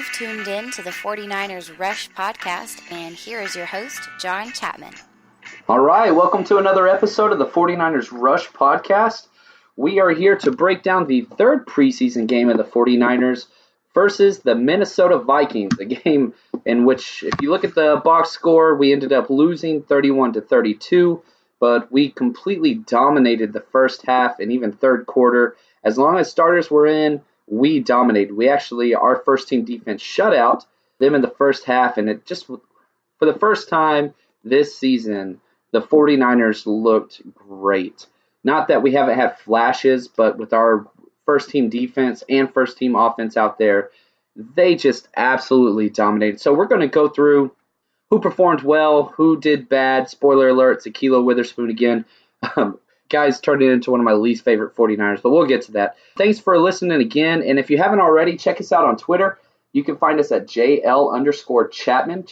You've tuned in to the 49ers Rush podcast, and here is your host, John Chapman. All right, welcome to another episode of the 49ers Rush podcast. We are here to break down the third preseason game of the 49ers versus the Minnesota Vikings, a game in which, if you look at the box score, we ended up losing 31-32, but we completely dominated the first half and even third quarter. As long as starters were in, we dominated. Our first team defense shut out them in the first half, and it just, for the first time this season, the 49ers looked great. Not that we haven't had flashes, but with our first team defense and first team offense out there, they just absolutely dominated. So we're going to go through who performed well, who did bad. Spoiler alert, it's Ahkello Witherspoon again. Guys turned it into one of my least favorite 49ers, but we'll get to that. Thanks for listening again, and if you haven't already, check us out on Twitter. You can find us at JL_Chapman,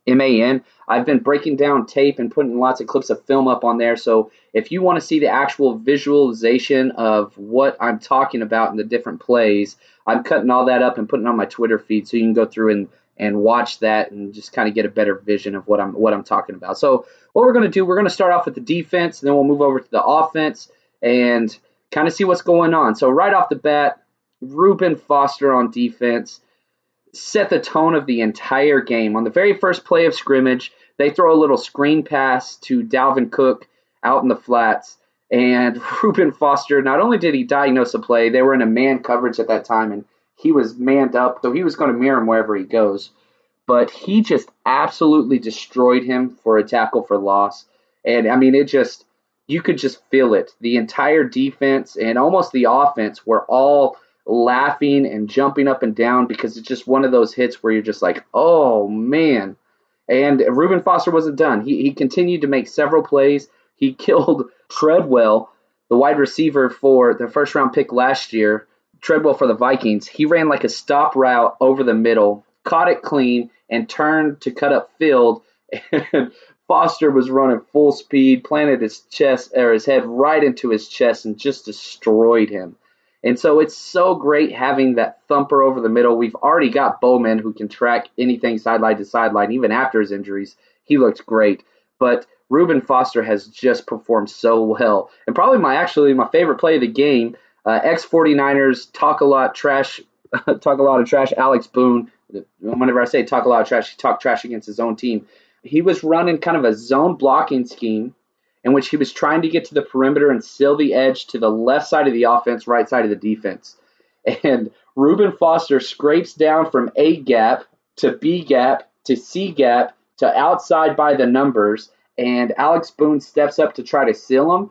JL_CHAPMAN. I've been breaking down tape and putting lots of clips of film up on there, so if you want to see the actual visualization of what I'm talking about in the different plays, I'm cutting all that up and putting it on my Twitter feed so you can go through and watch that and just kind of get a better vision of what I'm talking about. So what we're going to do, we're going to start off with the defense, and then we'll move over to the offense and kind of see what's going on. So right off the bat, Reuben Foster on defense set the tone of the entire game. On the very first play of scrimmage, they throw a little screen pass to Dalvin Cook out in the flats, and Reuben Foster, not only did he diagnose a play, they were in a man coverage at that time, and he was manned up, so he was going to mirror him wherever he goes. But he just absolutely destroyed him for a tackle for loss. And, I mean, you could just feel it. The entire defense and almost the offense were all laughing and jumping up and down because it's just one of those hits where you're just like, oh, man. And Reuben Foster wasn't done. He continued to make several plays. He killed Treadwell, the wide receiver for the first-round pick last year, Treadwell for the Vikings. He ran like a stop route over the middle, caught it clean, and turned to cut up field. And Foster was running full speed, planted his head right into his chest, and just destroyed him. And so it's so great having that thumper over the middle. We've already got Bowman who can track anything sideline to sideline, even after his injuries. He looked great. But Reuben Foster has just performed so well. And probably my favorite play of the game, ex-49ers talk a lot of trash, Alex Boone. Whenever I say talk a lot of trash, he talked trash against his own team. He was running kind of a zone blocking scheme in which he was trying to get to the perimeter and seal the edge to the left side of the offense, right side of the defense. And Reuben Foster scrapes down from A gap to B gap to C gap to outside by the numbers, and Alex Boone steps up to try to seal him,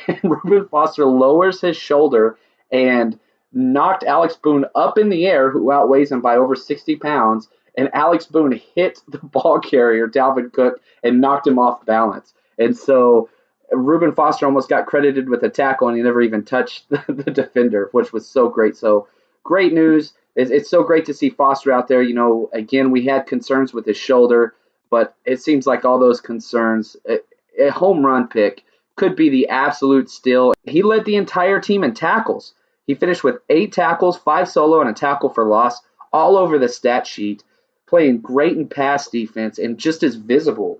and Reuben Foster lowers his shoulder and knocked Alex Boone up in the air, who outweighs him by over 60 pounds, and Alex Boone hit the ball carrier, Dalvin Cook, and knocked him off balance. And so Reuben Foster almost got credited with a tackle, and he never even touched the defender, which was so great. So great news. It's so great to see Foster out there. You know, again, we had concerns with his shoulder, but it seems like all those concerns, a home run pick could be the absolute steal. He led the entire team in tackles. He finished with 8 tackles, 5 solo, and a tackle for loss, all over the stat sheet, playing great in pass defense and just as visible.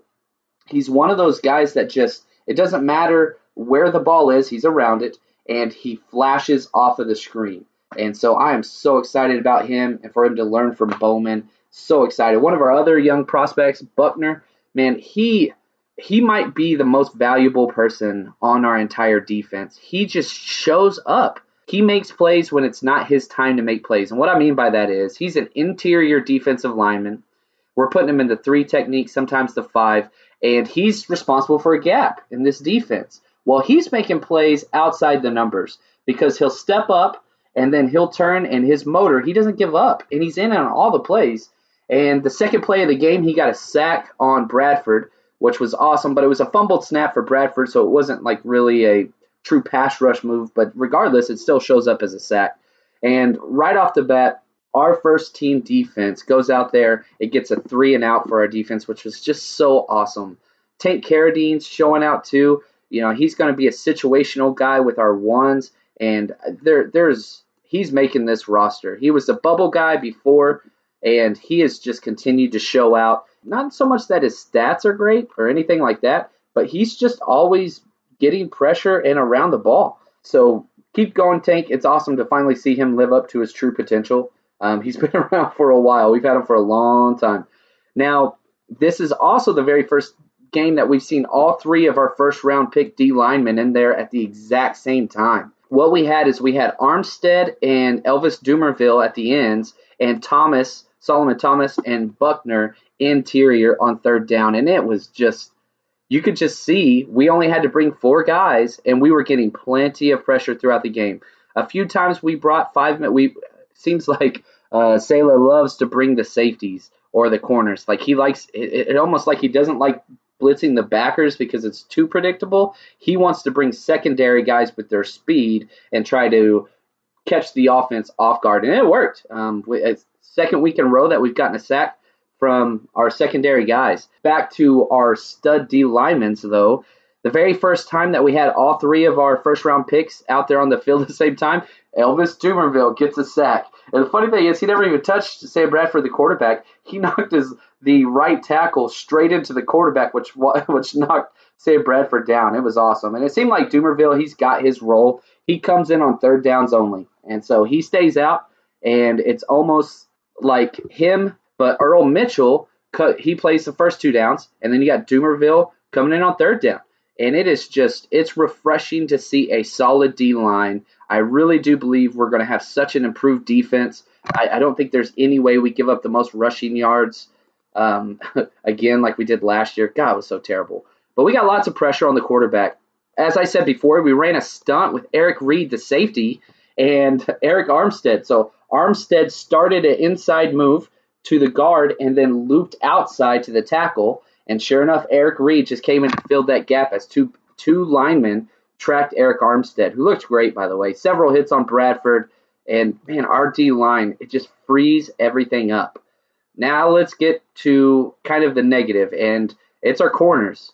He's one of those guys that it doesn't matter where the ball is, he's around it, and he flashes off of the screen. And so I am so excited about him and for him to learn from Bowman. So excited. One of our other young prospects, Buckner, man, he might be the most valuable person on our entire defense. He just shows up. He makes plays when it's not his time to make plays. And what I mean by that is he's an interior defensive lineman. We're putting him in the 3 technique, sometimes the 5, and he's responsible for a gap in this defense. Well, he's making plays outside the numbers because he'll step up and then he'll turn, and his motor, he doesn't give up, and he's in on all the plays. And the second play of the game, he got a sack on Bradford, which was awesome, but it was a fumbled snap for Bradford, so it wasn't like really a true pass rush move, but regardless, it still shows up as a sack. And right off the bat, our first team defense goes out there. It gets a 3 and out for our defense, which was just so awesome. Tank Carradine's showing out too. You know, he's going to be a situational guy with our ones, and he's making this roster. He was a bubble guy before, and he has just continued to show out. Not so much that his stats are great or anything like that, but he's just always getting pressure and around the ball. So keep going, Tank. It's awesome to finally see him live up to his true potential. He's been around for a while. We've had him for a long time. Now, this is also the very first game that we've seen all three of our first-round pick D linemen in there at the exact same time. What we had is we had Armstead and Elvis Dumerville at the ends, and Solomon Thomas, and Buckner interior on third down. And it was just, you could just see we only had to bring 4 guys, and we were getting plenty of pressure throughout the game. A few times we brought 5 men. Seems like Salah loves to bring the safeties or the corners. Like he likes it almost like he doesn't like blitzing the backers because it's too predictable. He wants to bring secondary guys with their speed and try to catch the offense off guard, and it worked. It's second week in a row that we've gotten a sack from our secondary guys. Back to our stud D linemen, though. The very first time that we had all 3 of our first-round picks out there on the field at the same time, Elvis Dumerville gets a sack. And the funny thing is, he never even touched Sam Bradford, the quarterback. He knocked the right tackle straight into the quarterback, which knocked Sam Bradford down. It was awesome. And it seemed like Dumerville, he's got his role. He comes in on third downs only. And so he stays out, and it's almost like him, but Earl Mitchell, he plays the first 2 downs, and then you got Dumerville coming in on third down. And it's refreshing to see a solid D-line. I really do believe we're going to have such an improved defense. I don't think there's any way we give up the most rushing yards again like we did last year. God, it was so terrible. But we got lots of pressure on the quarterback. As I said before, we ran a stunt with Eric Reed, the safety, and Eric Armstead. So Armstead started an inside move to the guard and then looped outside to the tackle. And sure enough, Eric Reed just came in and filled that gap as two linemen tracked Eric Armstead, who looked great, by the way. Several hits on Bradford. And, man, our D-line, it just frees everything up. Now let's get to kind of the negative, and it's our corners.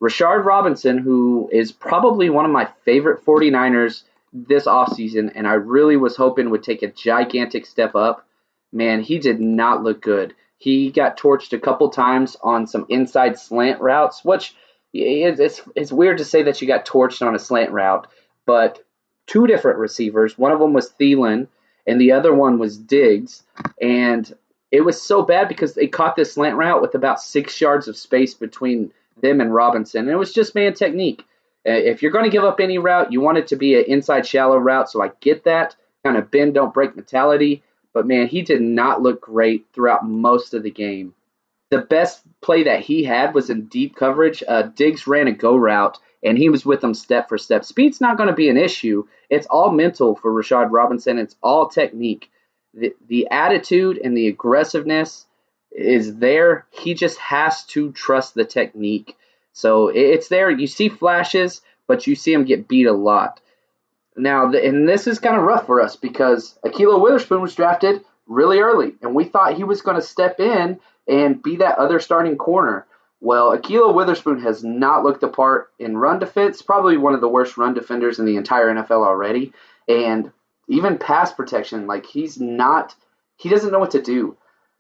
Rashard Robinson, who is probably one of my favorite 49ers this offseason, and I really was hoping would take a gigantic step up. Man, he did not look good. He got torched a couple times on some inside slant routes, which it's weird to say that you got torched on a slant route, but 2 different receivers. One of them was Thielen, and the other one was Diggs. And it was so bad because they caught this slant route with about 6 yards of space between them and Robinson. And it was just man technique. If you're going to give up any route, you want it to be an inside shallow route, so I get that. Kind of bend, don't break mentality. But, man, he did not look great throughout most of the game. The best play that he had was in deep coverage. Diggs ran a go route, and he was with them step for step. Speed's not going to be an issue. It's all mental for Rashard Robinson. It's all technique. The attitude and the aggressiveness is there. He just has to trust the technique. So it's there. You see flashes, but you see him get beat a lot. Now, and this is kind of rough for us because Ahkello Witherspoon was drafted really early, and we thought he was going to step in and be that other starting corner. Well, Ahkello Witherspoon has not looked the part in run defense, probably one of the worst run defenders in the entire NFL already, and even pass protection, like he doesn't know what to do.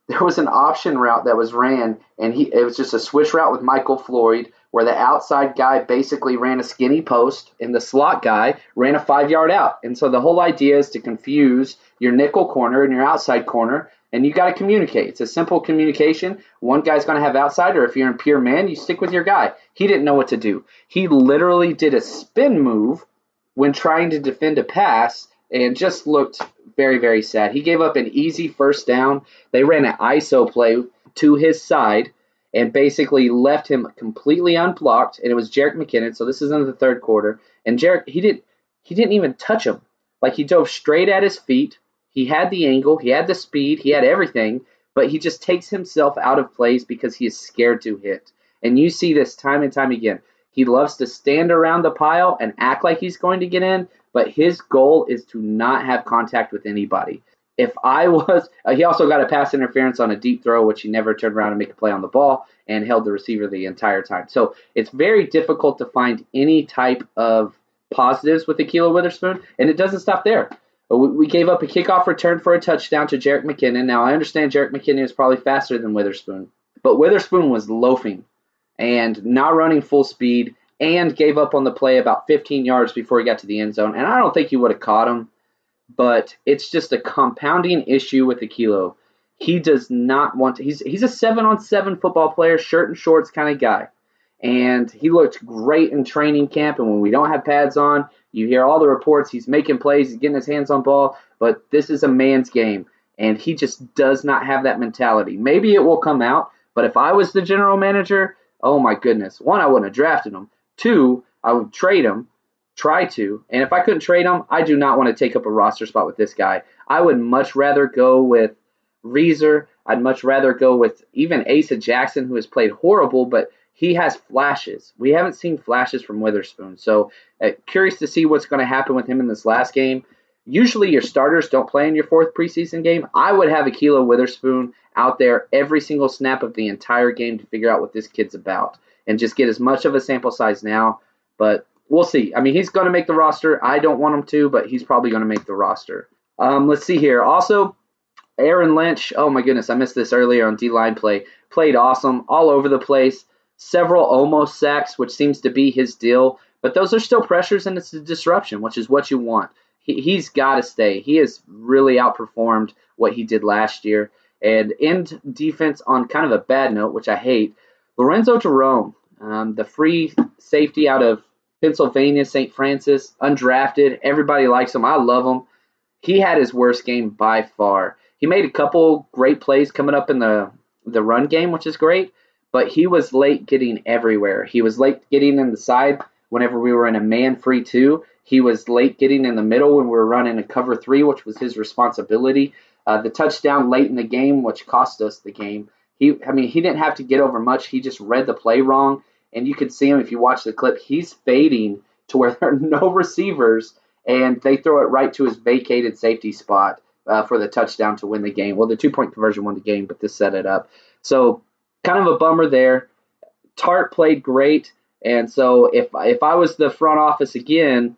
There was an option route that was ran, and it was just a switch route with Michael Floyd, where the outside guy basically ran a skinny post, and the slot guy ran a 5-yard out. And so the whole idea is to confuse your nickel corner and your outside corner, and you got to communicate. It's a simple communication. One guy's going to have outside, or if you're in pure man, you stick with your guy. He didn't know what to do. He literally did a spin move when trying to defend a pass, and just looked very, very sad. He gave up an easy first down. They ran an ISO play to his side and basically left him completely unblocked, and it was Jerick McKinnon, so this is in the third quarter, and Jerick, he didn't even touch him. Like, he dove straight at his feet. He had the angle, he had the speed, he had everything, but he just takes himself out of plays because he is scared to hit. And you see this time and time again. He loves to stand around the pile and act like he's going to get in, but his goal is to not have contact with anybody. If I was, he also got a pass interference on a deep throw, which he never turned around and make a play on the ball and held the receiver the entire time. So it's very difficult to find any type of positives with Ahkello Witherspoon, and it doesn't stop there. But we gave up a kickoff return for a touchdown to Jerick McKinnon. Now, I understand Jerick McKinnon is probably faster than Witherspoon, but Witherspoon was loafing and not running full speed and gave up on the play about 15 yards before he got to the end zone. And I don't think he would have caught him, but it's just a compounding issue with Akilo. He does not want to. He's a 7-on-7 football player, shirt and shorts kind of guy. And he looked great in training camp. And when we don't have pads on, you hear all the reports. He's making plays. He's getting his hands on ball. But this is a man's game. And he just does not have that mentality. Maybe it will come out. But if I was the general manager, oh my goodness. One, I wouldn't have drafted him. Two, I would trade him. Try to. And if I couldn't trade him, I do not want to take up a roster spot with this guy. I would much rather go with Reeser. I'd much rather go with even Asa Jackson, who has played horrible, but he has flashes. We haven't seen flashes from Witherspoon. So curious to see what's going to happen with him in this last game. Usually your starters don't play in your fourth preseason game. I would have Akilo Witherspoon out there every single snap of the entire game to figure out what this kid's about and just get as much of a sample size now. But we'll see. I mean, he's going to make the roster. I don't want him to, but he's probably going to make the roster. Let's see here. Also, Aaron Lynch, oh my goodness, I missed this earlier on D-line play. Played awesome, all over the place. Several almost sacks, which seems to be his deal. But those are still pressures, and it's a disruption, which is what you want. He's got to stay. He has really outperformed what he did last year. And end defense on kind of a bad note, which I hate, Lorenzo Jerome, the free safety out of Pennsylvania, St. Francis, undrafted. Everybody likes him. I love him. He had his worst game by far. He made a couple great plays coming up in the run game, which is great. But he was late getting everywhere. He was late getting in the side whenever we were in a man-free 2. He was late getting in the middle when we were running a cover 3, which was his responsibility. The touchdown late in the game, which cost us the game. He didn't have to get over much. He just read the play wrong. And you could see him if you watch the clip. He's fading to where there are no receivers, and they throw it right to his vacated safety spot for the touchdown to win the game. Well, the 2-point conversion won the game, but this set it up. So kind of a bummer there. Tart played great, and so if I was the front office again,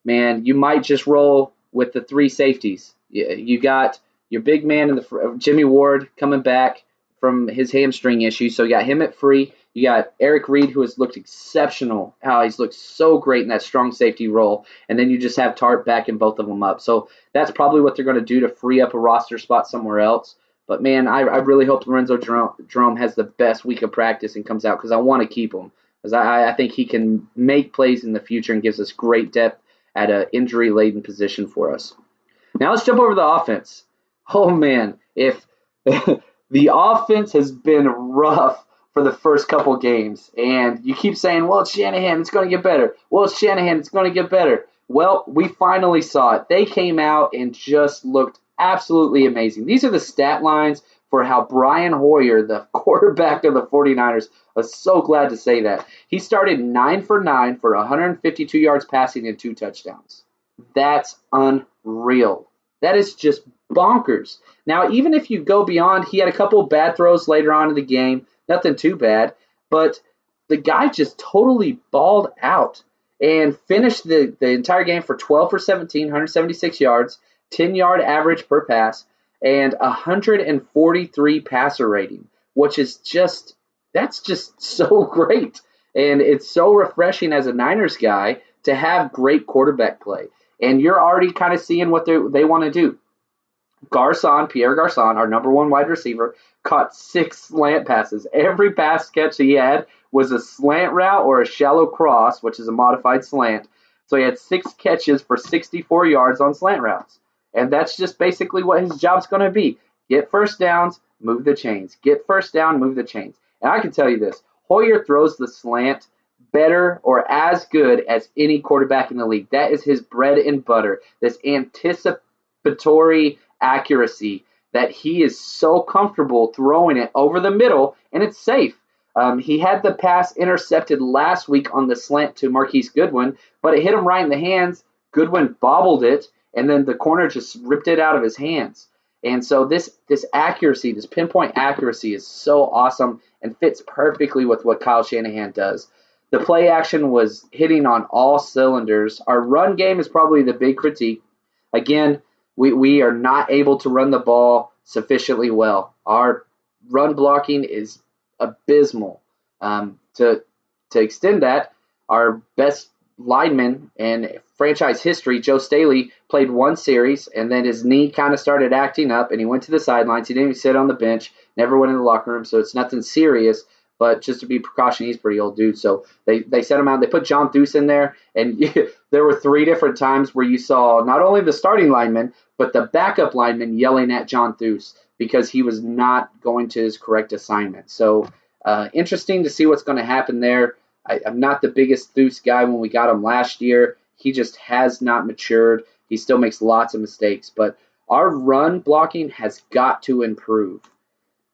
man, you might just roll with the 3 safeties. You got your big man in the Jimmy Ward coming back from his hamstring issue, so you got him at free. You got Eric Reed, who has looked exceptional, how he's looked so great in that strong safety role, and then you just have Tart backing both of them up. So that's probably what they're going to do to free up a roster spot somewhere else. But, man, I really hope Lorenzo Jerome has the best week of practice and comes out because I want to keep him because I think he can make plays in the future and gives us great depth at an injury-laden position for us. Now let's jump over to the offense. Oh, man, if the offense has been rough for the first couple games, and you keep saying, well, it's Shanahan, it's going to get better. Well, it's Shanahan, it's going to get better. Well, we finally saw it. They came out and just looked absolutely amazing. These are the stat lines for how Brian Hoyer, the quarterback of the 49ers, I was so glad to say that. He started 9 for 9 for 152 yards passing and 2 touchdowns. That's unreal. That is just bonkers. Now, even if you go beyond, he had a couple bad throws later on in the game. Nothing too bad, but the guy just totally balled out and finished the entire game for 12 for 17, 176 yards, 10-yard average per pass, and 143 passer rating, which is that's just so great. And it's so refreshing as a Niners guy to have great quarterback play. And you're already kind of seeing what they want to do. Pierre Garçon, our number 1 wide receiver, caught 6 slant passes. Every pass catch he had was a slant route or a shallow cross, which is a modified slant. So he had 6 catches for 64 yards on slant routes. And that's just basically what his job's going to be. Get first downs, move the chains. Get first down, move the chains. And I can tell you this, Hoyer throws the slant better or as good as any quarterback in the league. That is his bread and butter, this anticipatory accuracy that he is so comfortable throwing it over the middle, and it's safe. He had the pass intercepted last week on the slant to Marquise Goodwin, but it hit him right in the hands. Goodwin bobbled it, and then the corner just ripped it out of his hands. And so this accuracy, this pinpoint accuracy is so awesome and fits perfectly with what Kyle Shanahan does. The play action was hitting on all cylinders. Our run game is probably the big critique. again, we are not able to run the ball sufficiently well. Our run blocking is abysmal. To extend that, our best lineman in franchise history, Joe Staley, played one series, and then his knee kind of started acting up, and he went to the sidelines. He didn't even sit on the bench, never went in the locker room, so it's nothing serious. But just to be precaution, he's a pretty old dude. So they set him out. They put John Thues in there, and there were 3 different times where you saw not only the starting lineman, but the backup lineman yelling at John Thues because he was not going to his correct assignment. So interesting to see what's going to happen there. I'm not the biggest Thues guy when we got him last year. He just has not matured. He still makes lots of mistakes. But our run blocking has got to improve.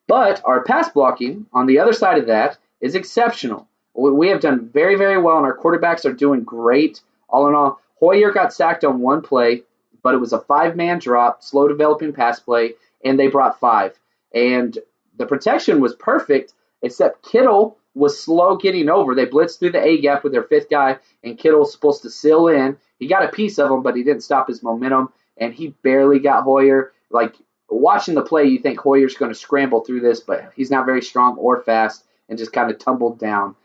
But our pass blocking, on the other side of that, is exceptional. We have done very, very well, and our quarterbacks are doing great. All in all, Hoyer got sacked on one play, but it was a 5-man drop, slow developing pass play, and they brought 5. And the protection was perfect, except Kittle was slow getting over. They blitzed through the A-gap with their 5th guy, and Kittle was supposed to seal in. He got a piece of him, but he didn't stop his momentum, and he barely got Hoyer. Watching the play, you think Hoyer's going to scramble through this, but he's not very strong or fast and just kind of tumbled down.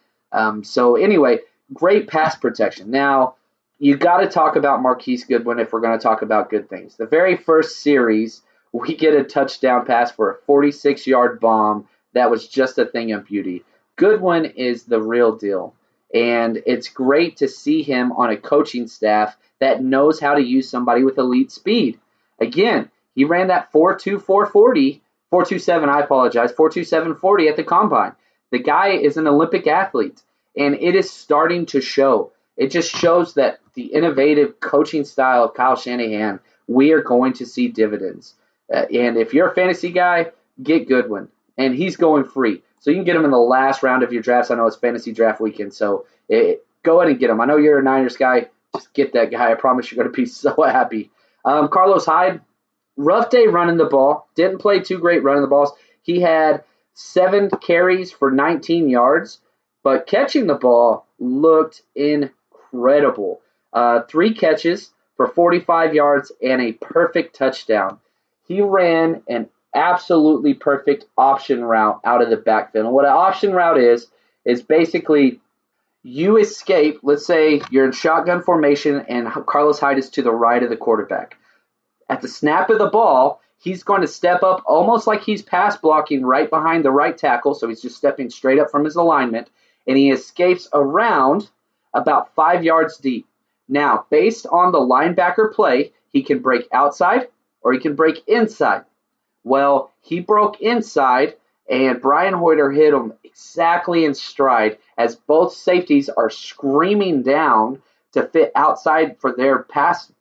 So anyway, great pass protection. Now, you got to talk about Marquise Goodwin if we're going to talk about good things. The very first series, we get a touchdown pass for a 46-yard bomb that was just a thing of beauty. Goodwin is the real deal, and it's great to see him on a coaching staff that knows how to use somebody with elite speed. Again, he ran that 4.2, 4.27, I apologize, 4.27, 40 at the combine. The guy is an Olympic athlete, and it is starting to show. It just shows that the innovative coaching style of Kyle Shanahan, we are going to see dividends. And if you're a fantasy guy, get Goodwin, and he's going free. So you can get him in the last round of your drafts. I know it's fantasy draft weekend, so go ahead and get him. I know you're a Niners guy. Just get that guy. I promise you're going to be so happy. Carlos Hyde, rough day running the ball. Didn't play too great running the balls. He had 7 carries for 19 yards, but catching the ball looked incredible. 3 catches for 45 yards and a perfect touchdown. He ran an absolutely perfect option route out of the backfield. And what an option route is basically you escape. Let's say you're in shotgun formation and Carlos Hyde is to the right of the quarterback. At the snap of the ball, he's going to step up almost like he's pass blocking right behind the right tackle, so he's just stepping straight up from his alignment, and he escapes around about 5 yards deep. Now, based on the linebacker play, he can break outside or he can break inside. Well, he broke inside, and Brian Hoyer hit him exactly in stride as both safeties are screaming down to fit outside for their pass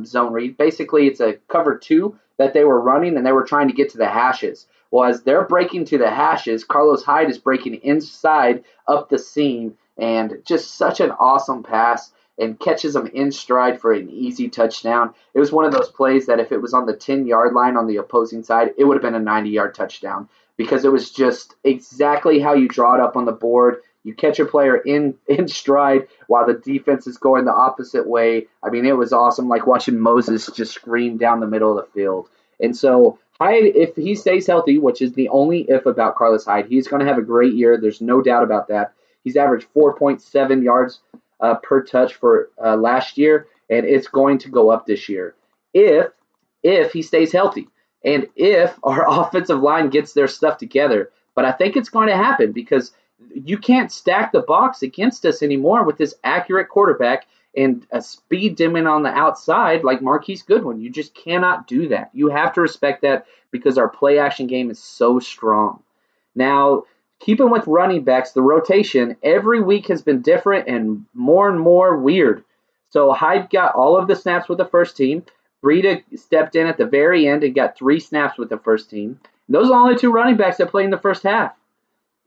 zone read. Basically, it's a cover 2 that they were running, and they were trying to get to the hashes. Well, as they're breaking to the hashes, Carlos Hyde is breaking inside up the seam, and just such an awesome pass, and catches them in stride for an easy touchdown. It was one of those plays that if it was on the 10-yard line on the opposing side, it would have been a 90-yard touchdown because it was just exactly how you draw it up on the board. You catch a player in stride while the defense is going the opposite way. I mean, it was awesome, like watching Moses just scream down the middle of the field. And so Hyde, if he stays healthy, which is the only if about Carlos Hyde, he's going to have a great year. There's no doubt about that. He's averaged 4.7 yards per touch for last year, and it's going to go up this year if he stays healthy and if our offensive line gets their stuff together. But I think it's going to happen because you can't stack the box against us anymore with this accurate quarterback and a speed demon on the outside like Marquise Goodwin. You just cannot do that. You have to respect that because our play action game is so strong. Now, keeping with running backs, the rotation every week has been different and more weird. So Hyde got all of the snaps with the first team. Breida stepped in at the very end and got 3 snaps with the first team. And those are the only 2 running backs that played in the first half.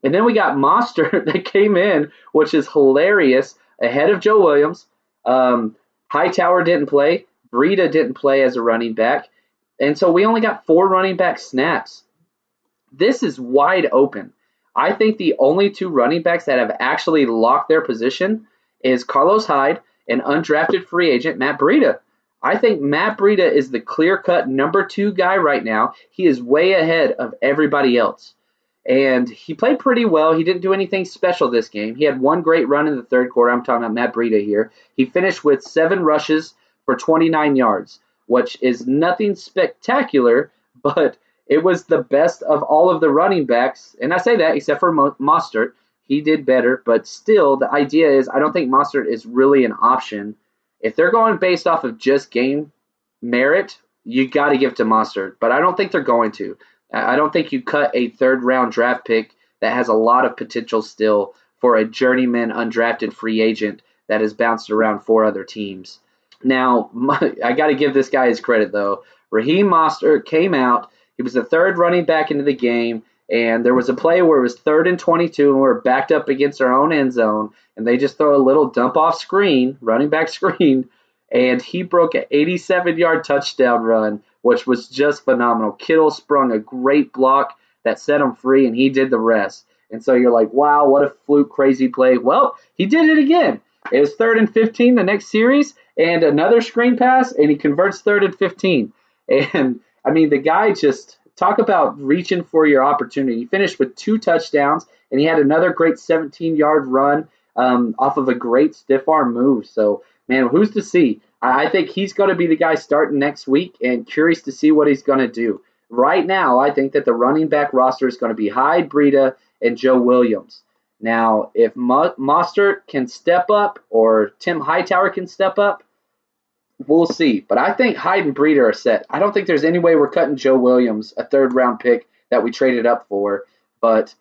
And then we got Monster that came in, which is hilarious, ahead of Joe Williams. Hightower didn't play. Breida didn't play as a running back. And so we only got 4 running back snaps. This is wide open. I think the only 2 running backs that have actually locked their position is Carlos Hyde and undrafted free agent Matt Breida. I think Matt Breida is the clear-cut number 2 guy right now. He is way ahead of everybody else. And he played pretty well. He didn't do anything special this game. He had one great run in the third quarter. I'm talking about Matt Breida here. He finished with 7 rushes for 29 yards, which is nothing spectacular, but it was the best of all of the running backs. And I say that except for Mostert. He did better, but still the idea is I don't think Mostert is really an option. If they're going based off of just game merit, you got to give to Mostert, but I don't think they're going to. I don't think you cut a third-round draft pick that has a lot of potential still for a journeyman undrafted free agent that has bounced around 4 other teams. Now, I got to give this guy his credit, though. Raheem Mostert came out. He was the third running back into the game, and there was a play where it was 3rd and 22, and we were backed up against our own end zone, and they just throw a little dump-off screen, running back screen, and he broke an 87-yard touchdown run, which was just phenomenal. Kittle sprung a great block that set him free, and he did the rest. And so you're like, wow, what a fluke, crazy play. Well, he did it again. It was 3rd and 15 the next series, and another screen pass, and he converts 3rd and 15. And, I mean, the guy just, talk about reaching for your opportunity. He finished with 2 touchdowns, and he had another great 17-yard run off of a great stiff arm move. So, man, who's to see? I think he's going to be the guy starting next week, and curious to see what he's going to do. Right now, I think that the running back roster is going to be Hyde, Breida, and Joe Williams. Now, if Mostert can step up or Tim Hightower can step up, we'll see. But I think Hyde and Breida are set. I don't think there's any way we're cutting Joe Williams, a 3rd-round pick that we traded up for. But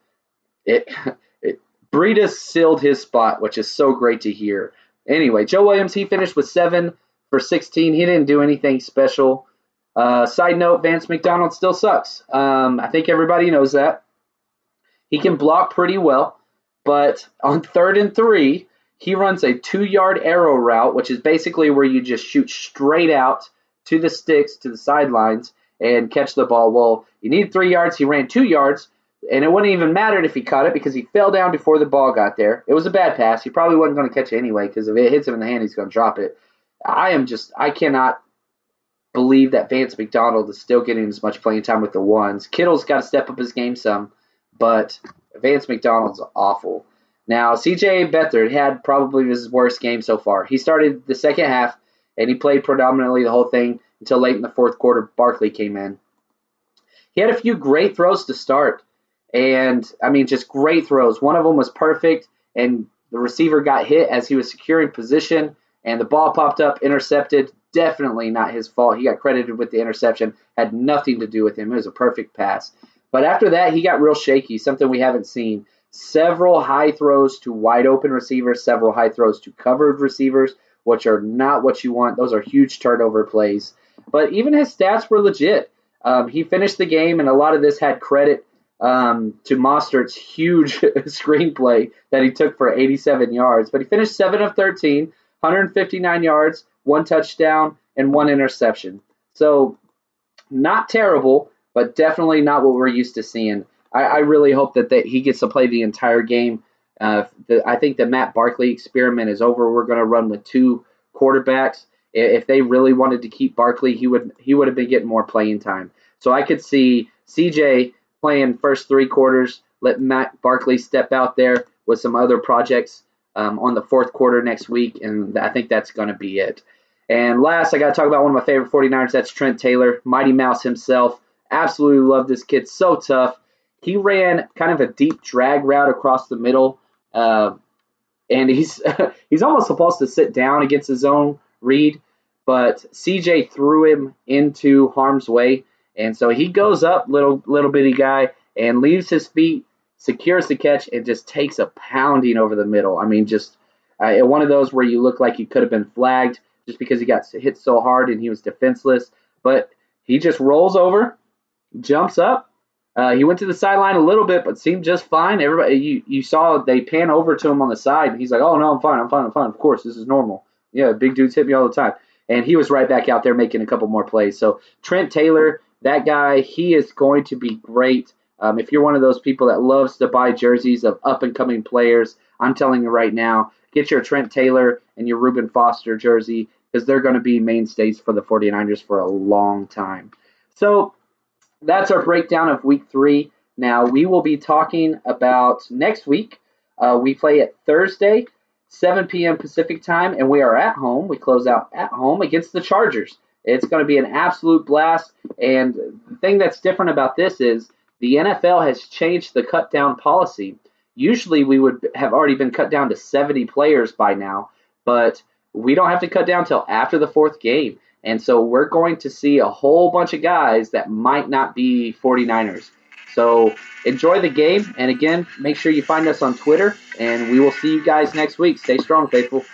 Breida sealed his spot, which is so great to hear. Anyway, Joe Williams, he finished with 7 for 16. He didn't do anything special. Side note, Vance McDonald still sucks. I think everybody knows that. He can block pretty well, but on 3rd and 3, he runs a 2-yard arrow route, which is basically where you just shoot straight out to the sticks, to the sidelines, and catch the ball. Well, you need 3 yards. He ran 2 yards, and it wouldn't even matter if he caught it because he fell down before the ball got there. It was a bad pass. He probably wasn't going to catch it anyway because if it hits him in the hand, he's going to drop it. I cannot believe that Vance McDonald is still getting as much playing time with the ones. Kittle's got to step up his game some, but Vance McDonald's awful. Now, C.J. Beathard had probably his worst game so far. He started the second half, and he played predominantly the whole thing until late in the fourth quarter. Barkley came in. He had a few great throws to start, and, I mean, just great throws. One of them was perfect, and the receiver got hit as he was securing position, and the ball popped up, intercepted. Definitely not his fault. He got credited with the interception. Had nothing to do with him. It was a perfect pass. But after that, he got real shaky, something we haven't seen. Several high throws to wide open receivers, several high throws to covered receivers, which are not what you want. Those are huge turnover plays. But even his stats were legit. He finished the game, and a lot of this had credit to Mostert's huge screenplay that he took for 87 yards. But he finished 7 of 13, 159 yards, 1 touchdown, and 1 interception. So not terrible, but definitely not what we're used to seeing. I really hope that he gets to play the entire game. I think the Matt Barkley experiment is over. We're going to run with 2 quarterbacks. If they really wanted to keep Barkley, he would have been getting more playing time. So I could see CJ playing first 3 quarters, let Matt Barkley step out there with some other projects on the fourth quarter next week, and I think that's going to be it. And last, I got to talk about one of my favorite 49ers. That's Trent Taylor, Mighty Mouse himself. Absolutely love this kid. So tough. He ran kind of a deep drag route across the middle, and he's almost supposed to sit down against his own read, but CJ threw him into harm's way, and so he goes up, little bitty guy, and leaves his feet, secures the catch, and just takes a pounding over the middle. I mean, just one of those where you look like he could have been flagged just because he got hit so hard and he was defenseless, but he just rolls over, jumps up. He went to the sideline a little bit, but seemed just fine. Everybody, you saw they pan over to him on the side, and he's like, "Oh no, I'm fine. Of course, this is normal. Yeah, big dudes hit me all the time." And he was right back out there making a couple more plays. So Trent Taylor, that guy, he is going to be great. If you're one of those people that loves to buy jerseys of up and coming players, I'm telling you right now, get your Trent Taylor and your Reuben Foster jersey. because they're going to be mainstays for the 49ers for a long time. So that's our breakdown of week 3. Now, we will be talking about next week. We play at Thursday, 7 p.m. Pacific time, and we are at home. We close out at home against the Chargers. It's going to be an absolute blast. And the thing that's different about this is the NFL has changed the cut down policy. Usually we would have already been cut down to 70 players by now, but we don't have to cut down till after the 4th game. And so we're going to see a whole bunch of guys that might not be 49ers. So enjoy the game. And again, make sure you find us on Twitter, and we will see you guys next week. Stay strong, faithful.